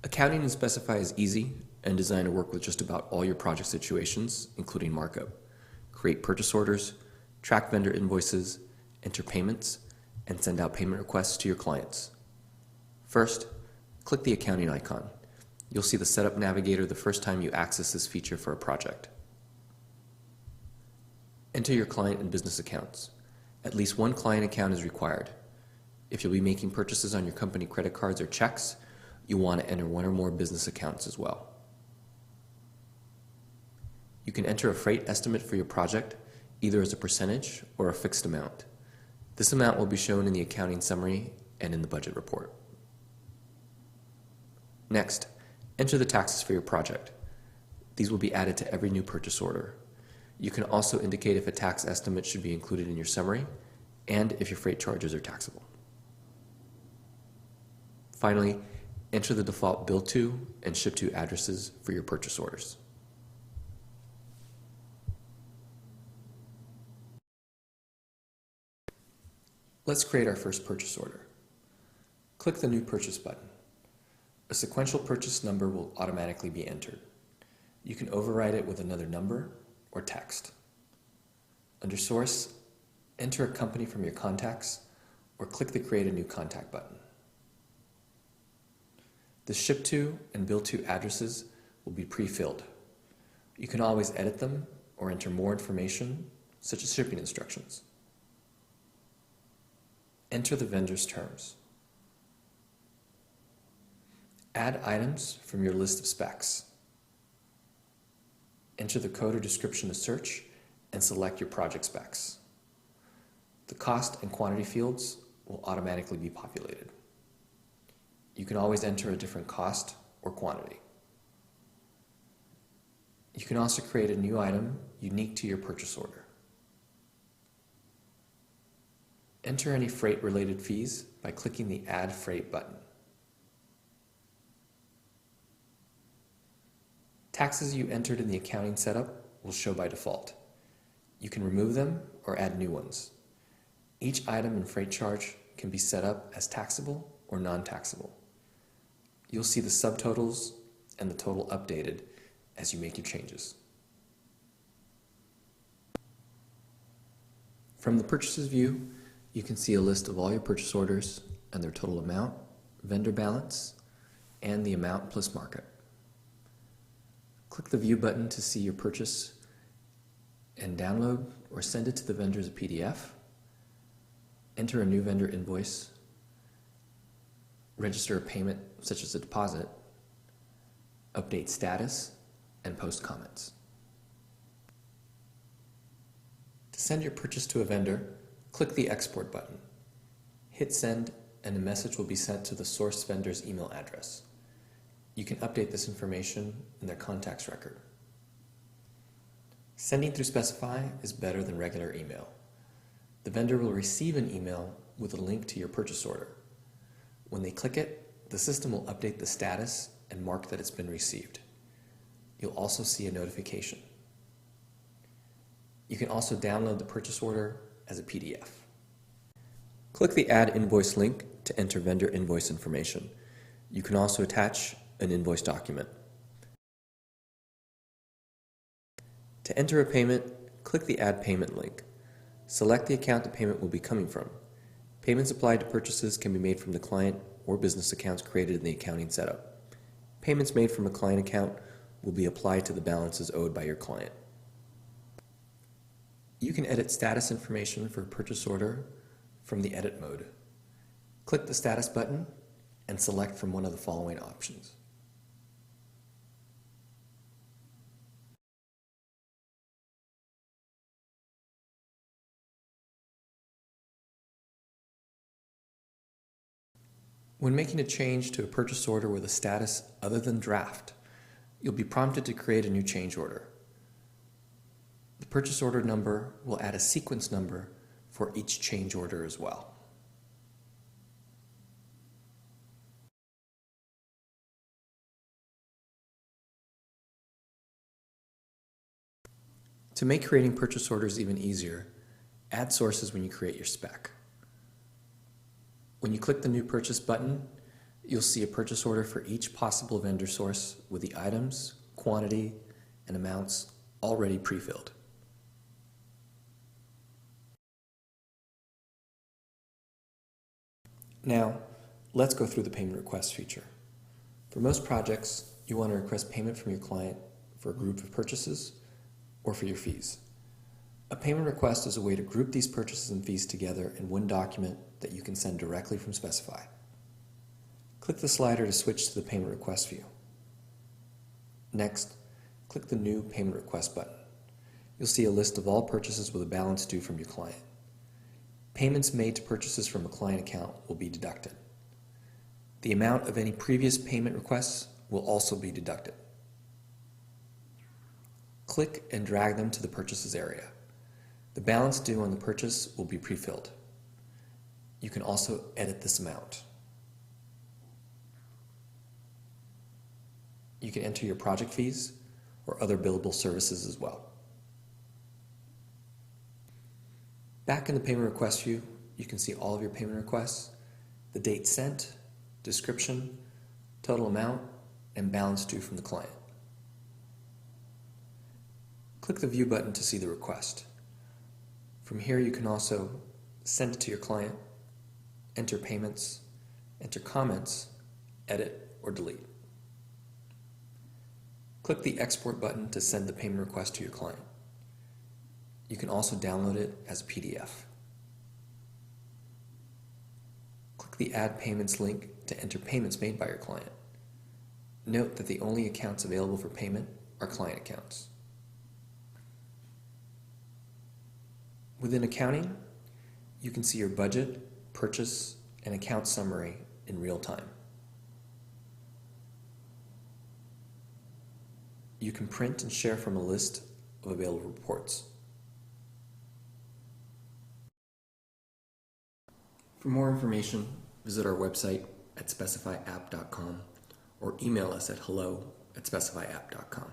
Accounting in Specify is easy and designed to work with just about all your project situations, including markup. Create purchase orders, track vendor invoices, enter payments, and send out payment requests to your clients. First, click the accounting icon. You'll see the Setup Navigator the first time you access this feature for a project. Enter your client and business accounts. At least one client account is required. If you'll be making purchases on your company credit cards or checks, you'll want to enter one or more business accounts as well. You can enter a freight estimate for your project, either as a percentage or a fixed amount. This amount will be shown in the accounting summary and in the budget report. Next, enter the taxes for your project. These will be added to every new purchase order. You can also indicate if a tax estimate should be included in your summary and if your freight charges are taxable. Finally, enter the default bill to and ship to addresses for your purchase orders. Let's create our first purchase order. Click the New Purchase button. A sequential purchase number will automatically be entered. You can override it with another number or text. Under Source, enter a company from your contacts or click the Create a New Contact button. The Ship to and Bill to addresses will be pre-filled. You can always edit them or enter more information, such as shipping instructions. Enter the vendor's terms. Add items from your list of specs. Enter the code or description to search and select your project specs. The cost and quantity fields will automatically be populated. You can always enter a different cost or quantity. You can also create a new item unique to your purchase order. Enter any freight-related fees by clicking the Add Freight button. Taxes you entered in the accounting setup will show by default. You can remove them or add new ones. Each item and freight charge can be set up as taxable or non-taxable. You'll see the subtotals and the total updated as you make your changes. From the Purchases view, you can see a list of all your purchase orders and their total amount, vendor balance, and the amount plus markup. Click the View button to see your purchase and download or send it to the vendor as a PDF. Enter a new vendor invoice. Register a payment such as a deposit. Update status and post comments. To send your purchase to a vendor, click the Export button. Hit Send and a message will be sent to the source vendor's email address. You can update this information in their contacts record. Sending through Specify is better than regular email. The vendor will receive an email with a link to your purchase order. When they click it, the system will update the status and mark that it's been received. You'll also see a notification. You can also download the purchase order as a PDF. Click the Add Invoice link to enter vendor invoice information. You can also attach an invoice document. To enter a payment, click the Add Payment link. Select the account the payment will be coming from. Payments applied to purchases can be made from the client or business accounts created in the accounting setup. Payments made from a client account will be applied to the balances owed by your client. You can edit status information for a purchase order from the Edit mode. Click the Status button and select from one of the following options. When making a change to a purchase order with a status other than draft, you'll be prompted to create a new change order. The purchase order number will add a sequence number for each change order as well. To make creating purchase orders even easier, add sources when you create your spec. When you click the New Purchase button, you'll see a purchase order for each possible vendor source with the items, quantity, and amounts already pre-filled. Now, let's go through the payment request feature. For most projects, you want to request payment from your client for a group of purchases or for your fees. A payment request is a way to group these purchases and fees together in one document that you can send directly from Specify. Click the slider to switch to the payment request view. Next, click the New Payment Request button. You'll see a list of all purchases with a balance due from your client. Payments made to purchases from a client account will be deducted. The amount of any previous payment requests will also be deducted. Click and drag them to the purchases area. The balance due on the purchase will be pre-filled. You can also edit this amount. You can enter your project fees or other billable services as well. Back in the payment request view, you can see all of your payment requests, the date sent, description, total amount, and balance due from the client. Click the View button to see the request. From here, you can also send it to your client, enter payments, enter comments, edit, or delete. Click the Export button to send the payment request to your client. You can also download it as a PDF. Click the Add Payments link to enter payments made by your client. Note that the only accounts available for payment are client accounts. Within accounting, you can see your budget, purchase, and account summary in real time. You can print and share from a list of available reports. For more information, visit our website at specifyapp.com or email us at hello@specifyapp.com.